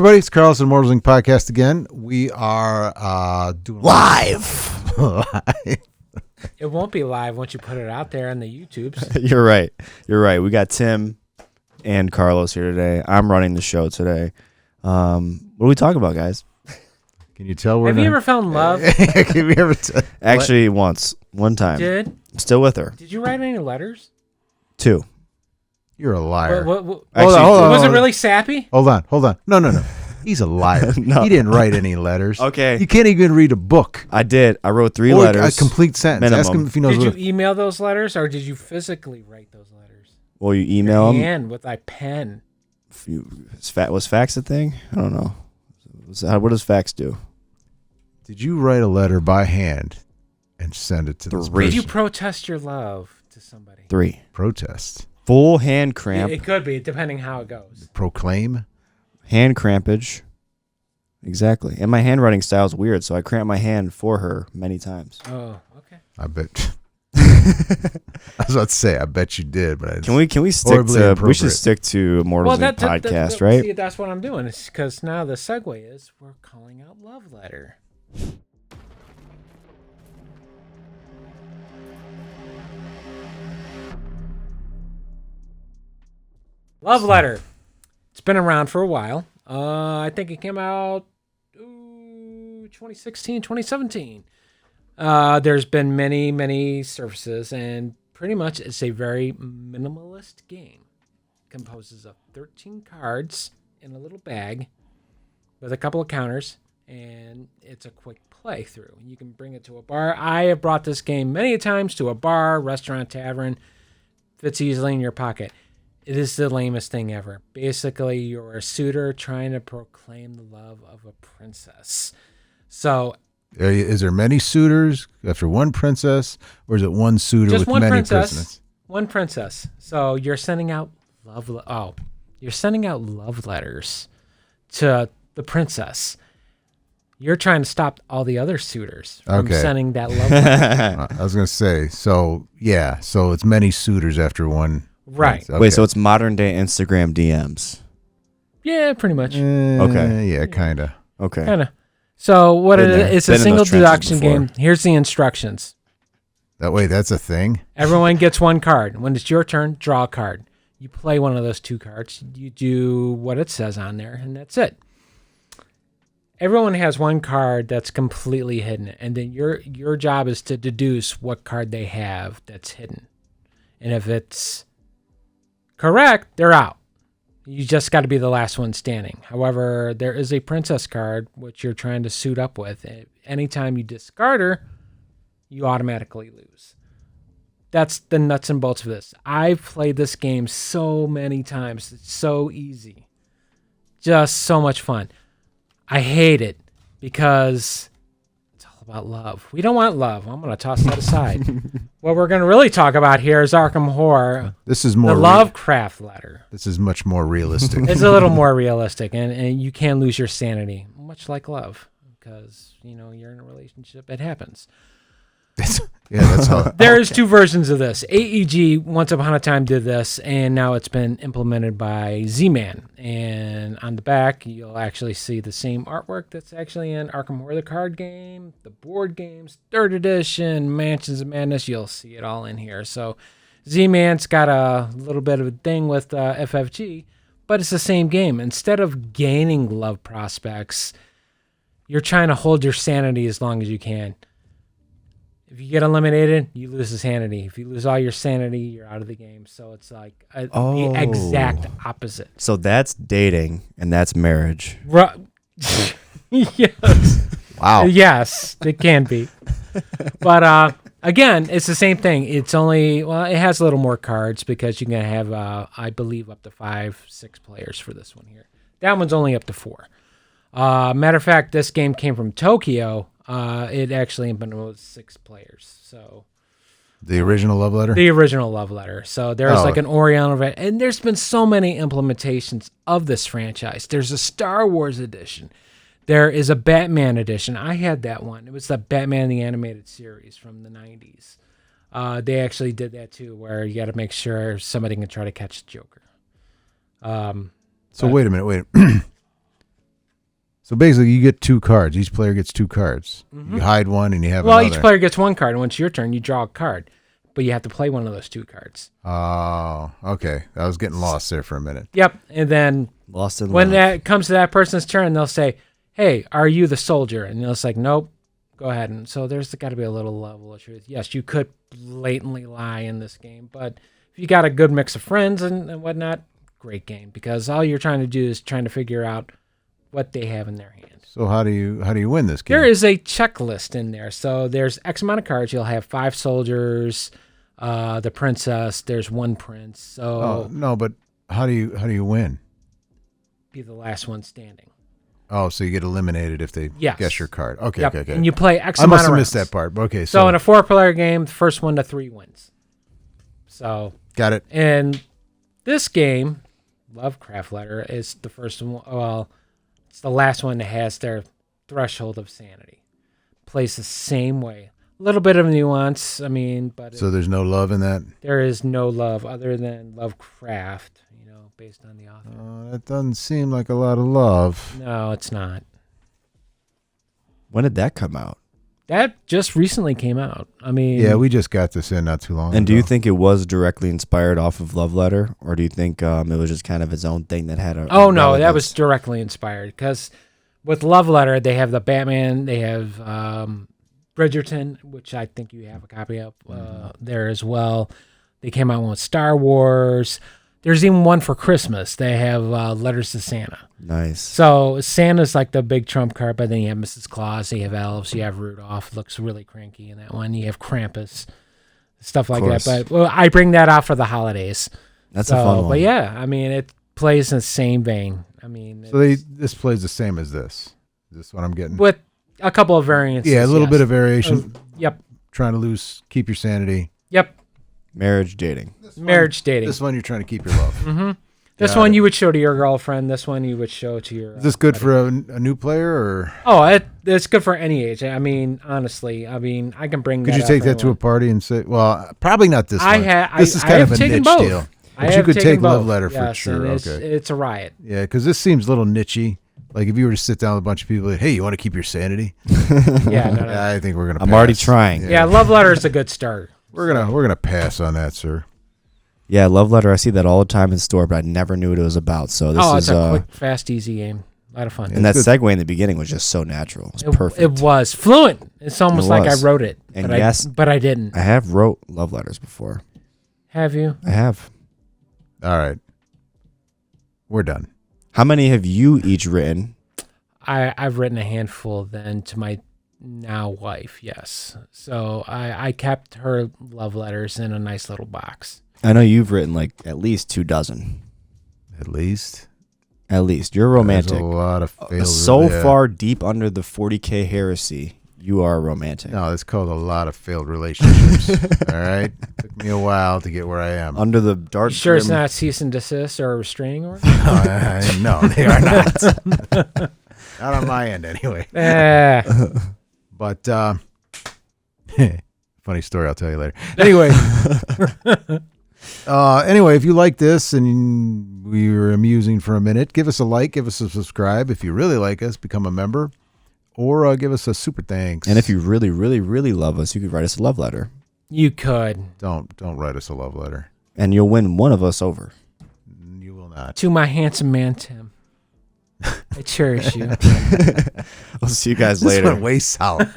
everybody. It's Carlos and Immortals Inc. podcast again. We are doing live. It won't be live once you put it out there on the YouTubes. You're right. We got Tim and Carlos here today. I'm running the show today. What are we talking about, guys? Can you tell Have you ever found love? Actually, one time. Did? I'm still with her. Did you write any letters? 2. You're a liar. Hold on. Was it really sappy? Hold on. No. He's a liar. No. He didn't write any letters. Okay. You can't even read a book. I did. I wrote 3 or letters. A complete sentence. Minimum. Ask him if he knows. Did you email those letters or did you physically write those letters? Well, you email them. And with a pen. Was fax a thing? I don't know. What does fax do? Did you write a letter by hand and send it to this 3. person? Did you protest your love to somebody? 3. Protest? Full hand cramp. It could be, depending how it goes. Proclaim? Hand crampage. Exactly. And my handwriting style is weird, so I cramp my hand for her many times. Oh, okay. I bet. I was about to say, I bet you did, but can we stick to? We should stick to Immortals Inc. podcast, right? See, that's what I'm doing. It's because now the segue is we're calling out Love Letter. Love Letter. It's been around for a while. I think it came out 2016, 2017. There's been many services, and pretty much it's a very minimalist game. Composes of 13 cards in a little bag with a couple of counters, and it's a quick playthrough. You can bring it to a bar. I have brought this game many times to a bar, restaurant, tavern. Fits easily in your pocket. It is the lamest thing ever. Basically, you're a suitor trying to proclaim the love of a princess. So, is there many suitors after one princess, or is it one suitor just with one many princess? One princess. So you're sending out love letters to the princess. You're trying to stop all the other suitors from sending that love letter. I was going to say, so it's many suitors after one. Right. Okay. Wait, so it's modern day Instagram DMs. Yeah, pretty much. Okay. Yeah, kind of. Okay. Kind of. So what it is, it's a single deduction game. Here's the instructions. That's a thing? Everyone gets one card. When it's your turn, draw a card. You play one of those 2 cards. You do what it says on there, and that's it. Everyone has one card that's completely hidden, and then your job is to deduce what card they have that's hidden. And if it's correct, they're out. You just got to be the last one standing. However, there is a princess card, which you're trying to suit up with. Anytime you discard her, you automatically lose. That's the nuts and bolts of this. I've played this game so many times. It's so easy. Just so much fun. I hate it because it's all about love. We don't want love. I'm going to toss that aside. What we're going to really talk about here is Arkham Horror. This is more the Lovecraft Letter. This is much more realistic. It's a little more realistic, and you can lose your sanity, much like love, because you're in a relationship. It happens. That's how. There's 2 versions of this. AEG once upon a time did this, and now it's been implemented by Z-Man. And on the back, you'll actually see the same artwork that's actually in Arkham Horror, the card game, the board games, 3rd edition, Mansions of Madness. You'll see it all in here. So Z-Man's got a little bit of a thing with FFG, but it's the same game. Instead of gaining love prospects, you're trying to hold your sanity as long as you can. If you get eliminated, you lose the sanity. If you lose all your sanity, you're out of the game. So it's like the exact opposite. So that's dating, and that's marriage. Yes. Wow. Yes, it can be. But again, it's the same thing. It's only, it has a little more cards because you can have, I believe, up to 5-6 players for this one here. That one's only up to 4. Matter of fact, this game came from Tokyo. It actually implemented 6 players. So the original Love Letter? The original Love Letter. So there's like an Oriental, and there's been so many implementations of this franchise. There's a Star Wars edition. There is a Batman edition. I had that one. It was the Batman the Animated Series from the 90s. They actually did that too, where you got to make sure somebody can try to catch the Joker. So wait a minute. So basically, you get 2 cards. Each player gets 2 cards. You hide one, and you have Well, another. each player gets 1 card, and when it's your turn, you draw a card, but you have to play one of those 2 cards. Oh, okay. I was getting lost there for a minute. Yep, and then Lost in when love. that comes to that person's turn, they'll say, "Hey, are you the soldier?" And they'll say, "Nope." Go ahead. And so there's got to be a little level of truth. Yes, you could blatantly lie in this game, but if you got a good mix of friends and whatnot, great game, because all you're trying to do is trying to figure out what they have in their hand. So how do you win this game? There is a checklist in there. So there's X amount of cards. You'll have 5 soldiers, the princess. There's 1 prince. So no, but how do you win? be the last one standing. Oh, so you get eliminated if they Yes. guess your card. Okay, Yep. okay. And you play X I amount must of have missed rounds. that part. Okay, So in a 4-player game, the first 1 to 3 wins. So got it. in this game, Lovecraft Letter is the first one. Well, it's the last one that has their threshold of sanity. Plays the same way. A little bit of nuance. I mean, but So there's no love in that. there is no love other than Lovecraft. Based on the author. That doesn't seem like a lot of love. No, it's not. When did that come out? That just recently came out. I mean, Yeah, we just got this in not too long And ago. do you think it was directly inspired off of Love Letter, or do you think it was just kind of its own thing that had a? Oh no, that relevance? was directly inspired because with Love Letter they have the Batman, they have Bridgerton, which I think you have a copy of there as well. They came out with Star Wars. There's even one for Christmas. They have Letters to Santa. Nice. So Santa's like the big trump card, but then you have Mrs. Claus, you have elves, you have Rudolph. Looks really cranky in that one. You have Krampus, stuff like that. course. But well, I bring that out for the holidays. That's a fun one. But yeah, I mean, it plays in the same vein. I mean, So this plays the same as this. Is this what I'm getting? with a couple of variants. Yeah, a little bit of variation. Yep. Trying to keep your sanity. Yep. Marriage, dating. Marriage dating. This one you're trying to keep your love. This Got one it. you would show to your girlfriend. This one you would show to your. Is this good for a new player, or Oh, it's good for any age. I mean, honestly, I can bring. could that you out take for that to a anyone. party and say, well, probably not this I one. have. This is I kind have of a taken niche both. deal. I But you have could taken take Love both. Letter for Yes, sure. and it's, Okay. it's a riot. Yeah, because this seems a little nichey. Like if you were to sit down with a bunch of people, like, hey, you want to keep your sanity? Yeah, no, no. I think we're gonna. I'm pass. already trying. Yeah, Love Letter is a good start. We're gonna pass on that, sir. Yeah, Love Letter. I see that all the time in store, but I never knew what it was about. So this Oh, is it's a quick, fast, easy game. A lot of fun. and that It's segue in the beginning was just so natural. It was perfect. It was fluent. It's almost It like I was. wrote it, And but yes- but I didn't. I have wrote love letters before. Have you? I have. All right, we're done. How many have you each written? I've written a handful then to my now wife. Yes. So I kept her love letters in a nice little box. I know you've written like at least 24. At least. At least you're There's romantic. a lot of failures. So yeah. far deep under the 40K heresy, you are romantic. No, it's called a lot of failed relationships. All right, took me a while to get where I am. Under the dark. You sure it's grim- not cease and desist or a restraining order? No, they are not. Not on my end, anyway. But funny story, I'll tell you later. Anyway, if you like this and we were amusing for a minute, give us a like, give us a subscribe. If you really like us, become a member, or give us a super thanks. And if you really, really, really love us, you could write us a love letter, You could. don't write us a love letter. and you'll win one of us over. You will not. To my handsome man, Tim. I cherish you. We'll see you guys This later. went way south.